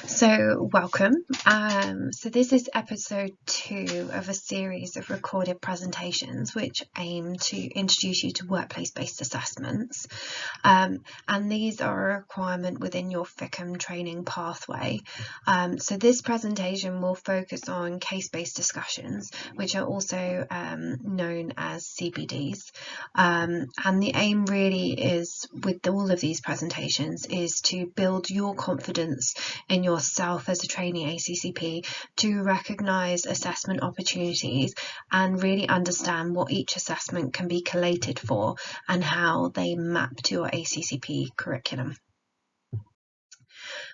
So welcome. So this is episode 2 of a series of recorded presentations which aim to introduce you to workplace-based assessments. And these are a requirement within your FICM training pathway. So this presentation will focus on case-based discussions, which are also known as CBDs. And the aim really is, with all of these presentations, is to build your confidence in yourself as a trainee ACCP, to recognise assessment opportunities and really understand what each assessment can be collated for and how they map to your ACCP curriculum.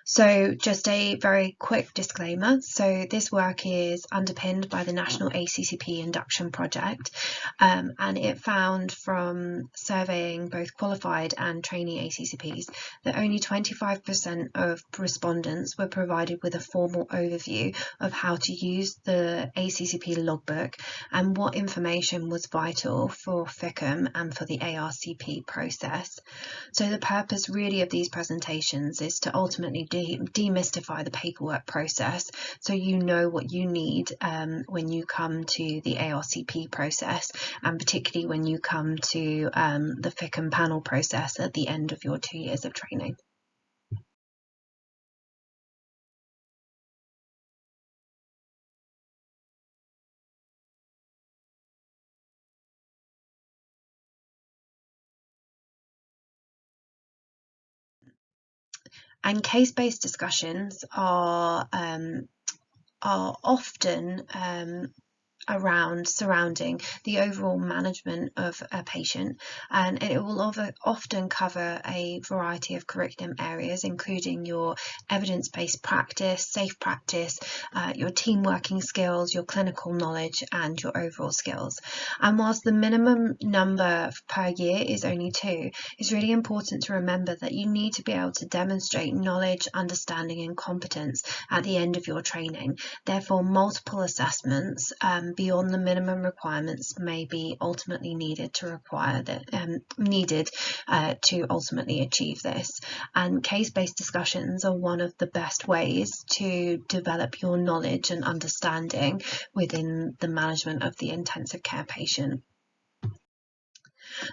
So just a very quick disclaimer. So this work is underpinned by the National ACCP Induction Project, and it found from surveying both qualified and trainee ACCPs that only 25% of respondents were provided with a formal overview of how to use the ACCP logbook and what information was vital for FICM and for the ARCP process. So the purpose really of these presentations is to ultimately demystify the paperwork process, so you know what you need when you come to the ARCP process, and particularly when you come to the FICM panel process at the end of your 2 years of training. And case-based discussions are often surrounding the overall management of a patient, and it will often cover a variety of curriculum areas, including your evidence-based practice, safe practice, your team working skills, your clinical knowledge, and your overall skills. And whilst the minimum number per year is only 2, it's really important to remember that you need to be able to demonstrate knowledge, understanding, and competence at the end of your training. Therefore, multiple assessments beyond the minimum requirements may be ultimately needed to ultimately achieve this. And case-based discussions are one of the best ways to develop your knowledge and understanding within the management of the intensive care patient.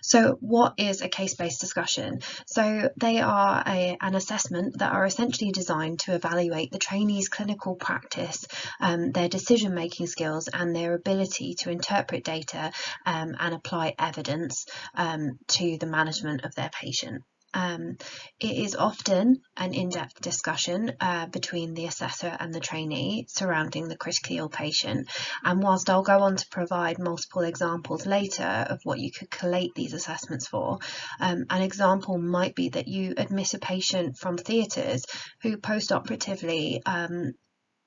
So what is a case-based discussion? So they are an assessment that are essentially designed to evaluate the trainee's clinical practice, their decision-making skills, and their ability to interpret data and apply evidence to the management of their patient. It is often an in-depth discussion between the assessor and the trainee surrounding the critically ill patient. And whilst I'll go on to provide multiple examples later of what you could collate these assessments for, an example might be that you admit a patient from theatres who post-operatively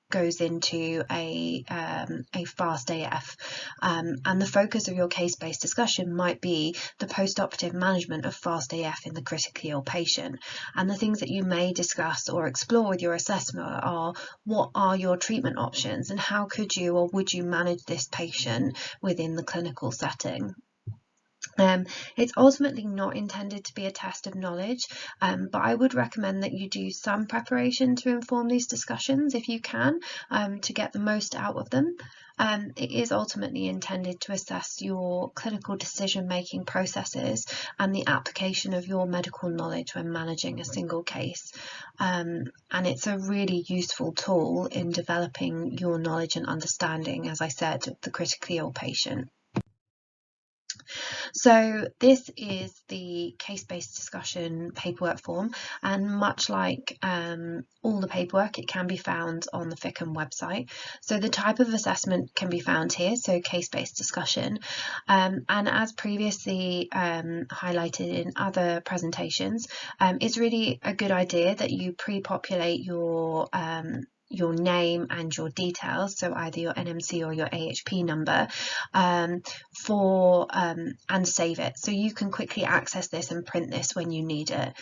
goes into a fast AF, and the focus of your case-based discussion might be the post-operative management of fast AF in the critically ill patient. And the things that you may discuss or explore with your assessor are: what are your treatment options, and how could you or would you manage this patient within the clinical setting? It's ultimately not intended to be a test of knowledge, but I would recommend that you do some preparation to inform these discussions if you can, to get the most out of them. It is ultimately intended to assess your clinical decision-making processes and the application of your medical knowledge when managing a single case. And it's a really useful tool in developing your knowledge and understanding, as I said, of the critically ill patient. So this is the case-based discussion paperwork form, and much like all the paperwork, it can be found on the FICM website. So the type of assessment can be found here, so case-based discussion, and as previously highlighted in other presentations, it's really a good idea that you pre-populate your name and your details, so either your NMC or your AHP number, and save it, so you can quickly access this and print this when you need it.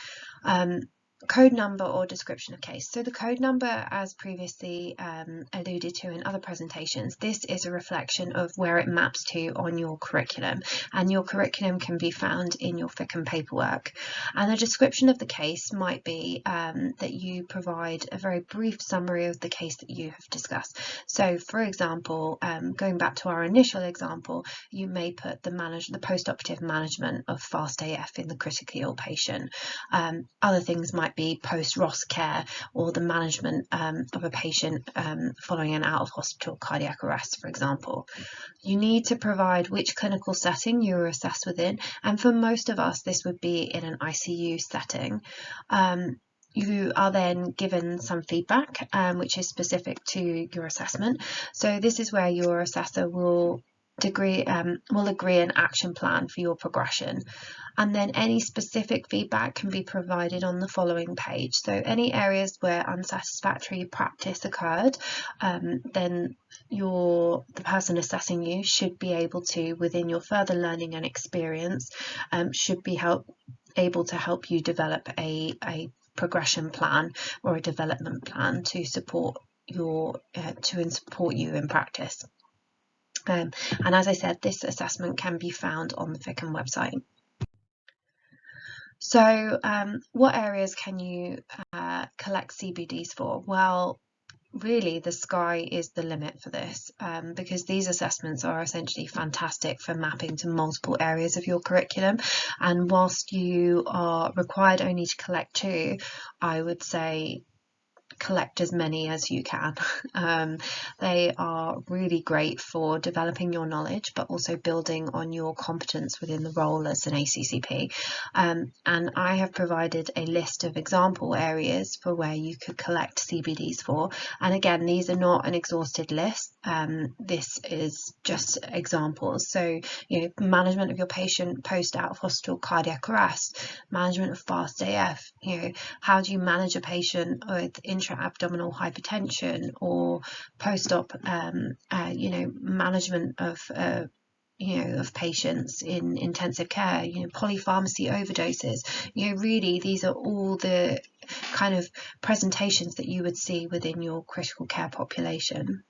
code number or description of case. So the code number, as previously alluded to in other presentations, this is a reflection of where it maps to on your curriculum, and your curriculum can be found in your FICM paperwork. And the description of the case might be that you provide a very brief summary of the case that you have discussed. So for example, going back to our initial example, you may put the post-operative management of fast AF in the critically ill patient. Other things might be post-ROS care, or the management of a patient following an out-of-hospital cardiac arrest, for example. You need to provide which clinical setting you are assessed within, and for most of us this would be in an ICU setting. You are then given some feedback which is specific to your assessment. So this is where your assessor will agree an action plan for your progression, and then any specific feedback can be provided on the following page. So any areas where unsatisfactory practice occurred, then the person assessing you should be able to, within your further learning and experience, should be able to help you develop a progression plan or a development plan to support you in practice. And as I said, this assessment can be found on the FICM website. So what areas can you collect CBDs for? Well, really the sky is the limit for this, because these assessments are essentially fantastic for mapping to multiple areas of your curriculum, and whilst you are required only to collect 2, I would say collect as many as you can. They are really great for developing your knowledge, but also building on your competence within the role as an ACCP. And I have provided a list of example areas for where you could collect CBDs for. And again, these are not an exhausted list. This is just examples. So, management of your patient post out of hospital cardiac arrest, management of fast AF, how do you manage a patient with intra-abdominal hypertension, or post-op management of patients in intensive care, polypharmacy overdoses. Really these are all the kind of presentations that you would see within your critical care population.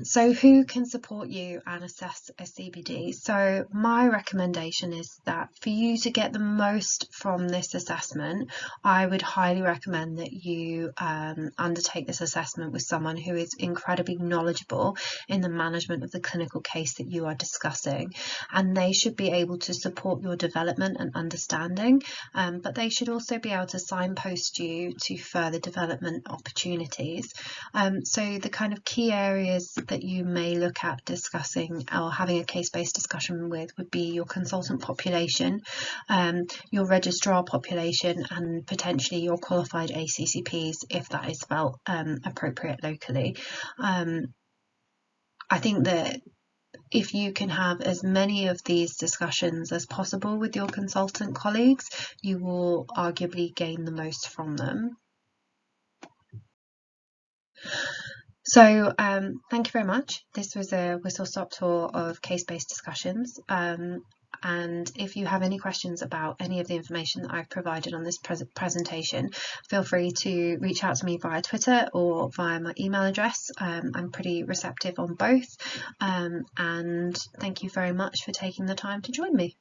So who can support you and assess a CBD? So my recommendation is that for you to get the most from this assessment, I would highly recommend that you undertake this assessment with someone who is incredibly knowledgeable in the management of the clinical case that you are discussing, and they should be able to support your development and understanding, but they should also be able to signpost you to further development opportunities. So the kind of key areas that you may look at discussing or having a case-based discussion with would be your consultant population, your registrar population, and potentially your qualified ACCPs if that is felt appropriate locally. I think that if you can have as many of these discussions as possible with your consultant colleagues, you will arguably gain the most from them. So thank you very much. This was a whistle-stop tour of case-based discussions. And if you have any questions about any of the information that I've provided on this presentation, feel free to reach out to me via Twitter or via my email address. I'm pretty receptive on both. And thank you very much for taking the time to join me.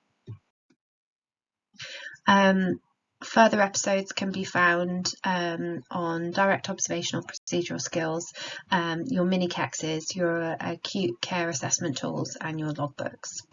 Further episodes can be found on direct observational procedural skills, your mini-KEXs, your acute care assessment tools, and your logbooks.